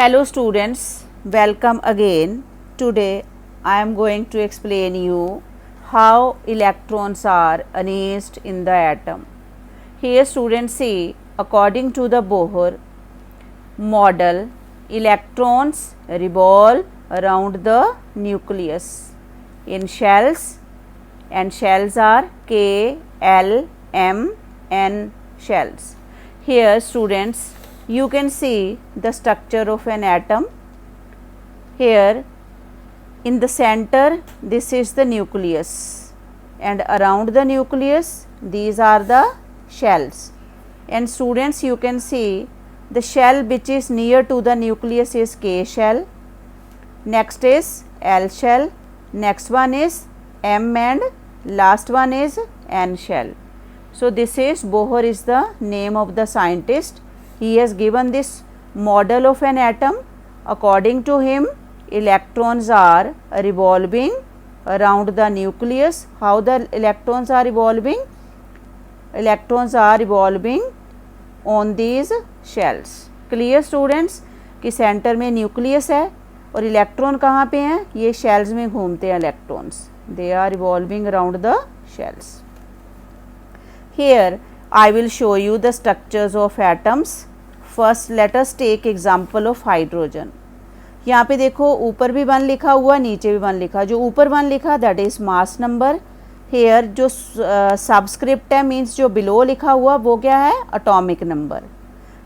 Hello students, welcome again. Today I am going to explain you how electrons are arranged in the atom. Here students see, according to the Bohr model, electrons revolve around the nucleus in shells, and shells are K, L, M, N shells. Here students, you can see the structure of an atom. Here in the center, this is the nucleus, and around the nucleus these are the shells. And students, you can see the shell which is near to the nucleus is K shell, next is L shell, next one is M, and last one is N shell. So this is Bohr is the name of the scientist. He has given this model of an atom. According to him, electrons are revolving around the nucleus. How the electrons are revolving? Electrons are revolving on these shells. Clear students कि centre में nucleus है और electron कहाँ पे हैं? ये shells में घूमते हैं electrons. They are revolving around the shells. Here I will show you the structures of atoms. First let us take example of hydrogen. यहाँ पे देखो ऊपर भी 1 लिखा हुआ, नीचे भी 1 लिखा. जो ऊपर 1 लिखा that is mass number. Here जो सबस्क्रिप्ट है मीन्स जो बिलो लिखा हुआ वो क्या है? Atomic number.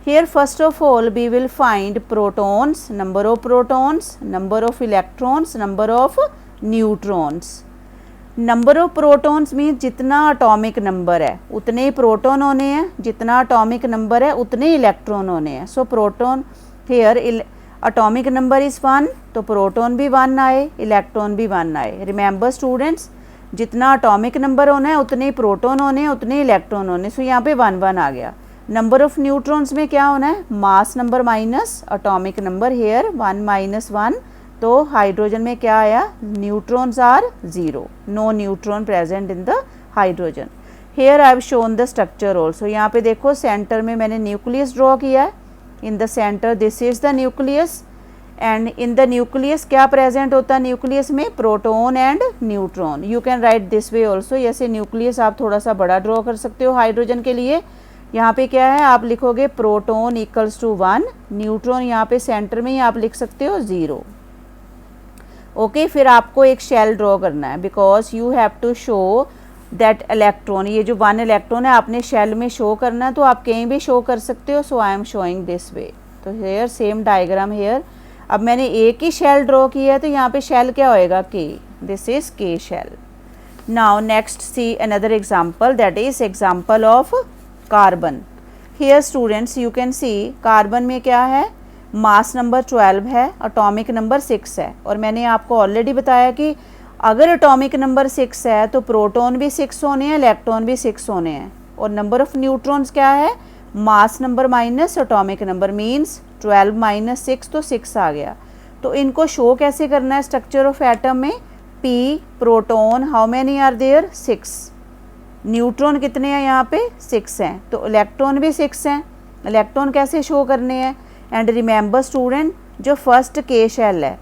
Here first of all we will find protons, number of protons, number of electrons, number of neutrons. Number of protons means जितना atomic number है उतने ही प्रोटॉन होने हैं, जितना अटोमिक नंबर है उतने ही इलेक्ट्रॉन होने हैं. So proton here atomic number is 1 तो प्रोटॉन भी 1 आए, इलेक्ट्रॉन भी 1 आए. रिमेंबर स्टूडेंट्स, जितना अटोमिक नंबर होना है उतने ही प्रोटॉन होने हैं, उतने ही इलेक्ट्रॉन होने. सो यहाँ पे 1 1 आ गया. नंबर ऑफ न्यूट्रॉन्स में क्या होना है? Mass number minus atomic number. Here 1 - 1 तो हाइड्रोजन में क्या आया? Neutrons are 0, no neutron present in the hydrogen. Here I have shown the structure also. यहाँ पे देखो सेंटर में मैंने न्यूक्लियस ड्रॉ किया है. In the centre this is the nucleus, and in the nucleus क्या प्रेजेंट होता है? न्यूक्लियस में proton and neutron. You can write this way also. जैसे न्यूक्लियस आप थोड़ा सा बड़ा ड्रॉ कर सकते हो हाइड्रोजन के लिए. यहाँ पे क्या है? आप लिखोगे प्रोटॉन इक्वल्स टू 1, न्यूट्रॉन यहाँ पे सेंटर में ही आप लिख सकते हो 0. ओके फिर आपको एक शेल ड्रॉ करना है because you have to show that electron. ये जो 1 इलेक्ट्रॉन है आपने शेल में शो करना है, तो आप कहीं भी शो कर सकते हो. So I am showing this way. तो हेयर सेम डायग्राम हेयर. अब मैंने एक ही शेल ड्रॉ किया है तो यहाँ पे शेल क्या होएगा? K. This is K shell. Now next see another example, that is example of carbon. Here students you can see carbon में क्या है? मास नंबर 12 है, एटॉमिक नंबर 6 है. और मैंने आपको ऑलरेडी बताया कि अगर एटॉमिक नंबर 6 है तो प्रोटॉन भी 6 होने हैं, इलेक्ट्रॉन भी 6 होने हैं. और नंबर ऑफ न्यूट्रॉन्स क्या है? Mass number minus atomic number means 12 - 6 तो 6 आ गया. तो इनको शो कैसे करना है स्ट्रक्चर ऑफ एटम में? P proton how many are there? 6. Neutron कितने हैं? यहाँ पे 6 हैं. तो इलेक्ट्रॉन भी 6 हैं. इलेक्ट्रॉन कैसे शो करने हैं? एंड रिमेंबर स्टूडेंट, जो फर्स्ट के शेल है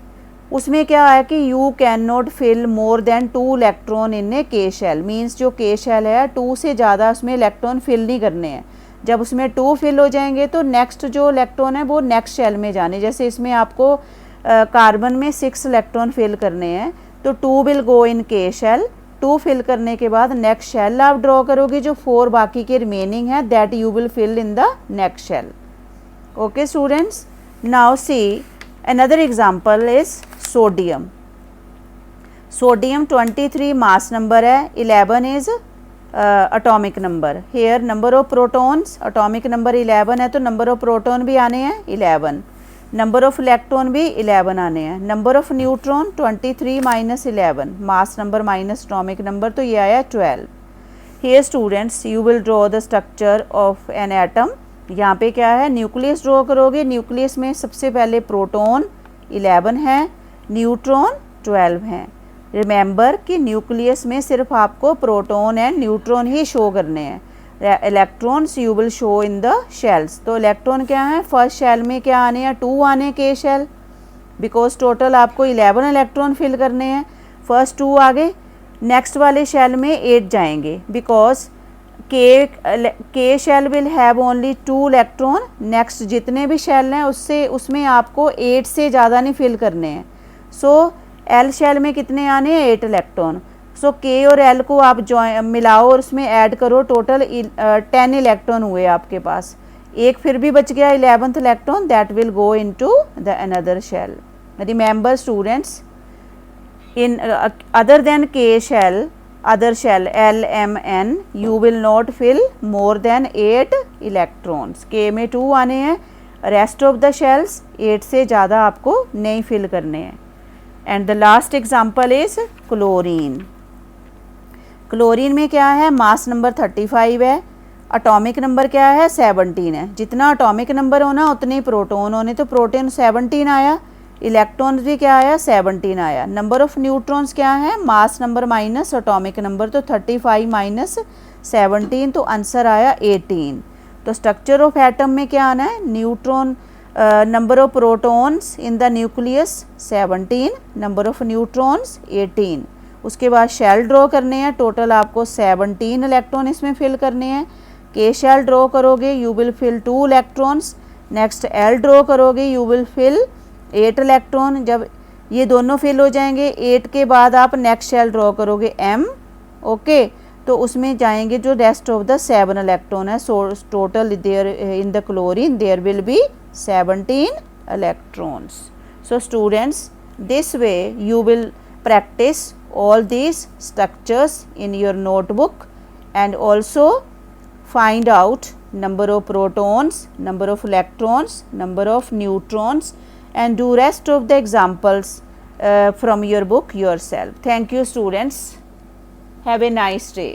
उसमें क्या है कि you can not fill more than 2 electron in a K shell. Means जो के शेल है 2 से ज़्यादा उसमें इलेक्ट्रॉन फिल नहीं करने हैं. जब उसमें 2 फिल हो जाएंगे तो नेक्स्ट जो इलेक्ट्रॉन है वो नेक्स्ट शेल में जाने. जैसे इसमें आपको कार्बन में 6 इलेक्ट्रॉन फिल करने हैं तो 2 विल गो इन के शेल. 2 फिल करने के बाद नेक्स्ट शेल आप ड्रॉ करोगे. जो 4 बाकी के रिमेनिंग है that you will fill in the next shell. Okay students, now see another example is sodium. Sodium 23 mass number है, 11 is atomic number. Here number of protons, atomic number 11 है तो number of proton भी आने हैं 11, number of electron भी 11 आने हैं. number of neutron 23 - 11, mass number minus atomic number तो ये आया 12. Here students you will draw the structure of an atom. यहाँ पे क्या है? न्यूक्लियस ड्रॉ करोगे. न्यूक्लियस में सबसे पहले प्रोटॉन 11 है, न्यूट्रॉन 12 हैं. रिमेंबर कि न्यूक्लियस में सिर्फ आपको proton and neutron he show करने हैं. Electrons you will show in the shells. तो इलेक्ट्रॉन क्या है, फर्स्ट शेल में क्या आने हैं, 2 आने के शेल, बिकॉज टोटल आपको 11 इलेक्ट्रॉन फिल करने हैं। फर्स्ट 2 आ गए, नेक्स्ट वाले शेल में 8 जाएंगे, because K shell will have only 2 electron. Next जितने भी शेल हैं उसमें आपको 8 से ज़्यादा नहीं फिल करने हैं। सो एल शेल में कितने आने हैं, 8 इलेक्ट्रॉन। सो के और एल को आप मिलाओ और उसमें ऐड करो, टोटल 10 इलेक्ट्रॉन हुए आपके पास। एक फिर भी बच गया 11th electron, that will go into the another shell. Remember students, in other than K shell, other shell L, M, N, you will not fill more than 8 electrons. K में 2 आने हैं, rest of the shells 8 से ज़्यादा आपको नहीं fill करने हैं। And the last example is chlorine. Chlorine में क्या है, मास नंबर 35 है, अटोमिक नंबर क्या है, 17 है। जितना अटोमिक नंबर होना उतने ही प्रोटॉन होने, तो प्रोटॉन 17 आया, इलेक्ट्रॉन्स भी क्या आया, 17 आया। नंबर ऑफ न्यूट्रॉन्स क्या है, mass number minus atomic number, तो 35 माइनस 17, तो आंसर आया 18। तो स्ट्रक्चर ऑफ एटम में क्या आना है, neutron number of protons in the nucleus 17, number of neutrons 18। उसके बाद शेल ड्रॉ करने हैं, टोटल आपको 17 इलेक्ट्रॉन इसमें फिल करने हैं। के शेल ड्रॉ करोगे you will fill 2 electrons. Next L draw करोगे यू विल फिल 8 इलेक्ट्रॉन। जब ये दोनों फिल हो जाएंगे 8 के बाद आप नेक्स्ट शेल ड्रॉ करोगे एम, ओके, तो उसमें जाएंगे जो रेस्ट ऑफ द 7 इलेक्ट्रॉन है। So total there in the chlorine there will be 17 electrons. So students, this way you will practice all these structures in your notebook and also find out number of protons, number of electrons, number of neutrons, and do rest of the examples from your book yourself. Thank you students. Have a nice day.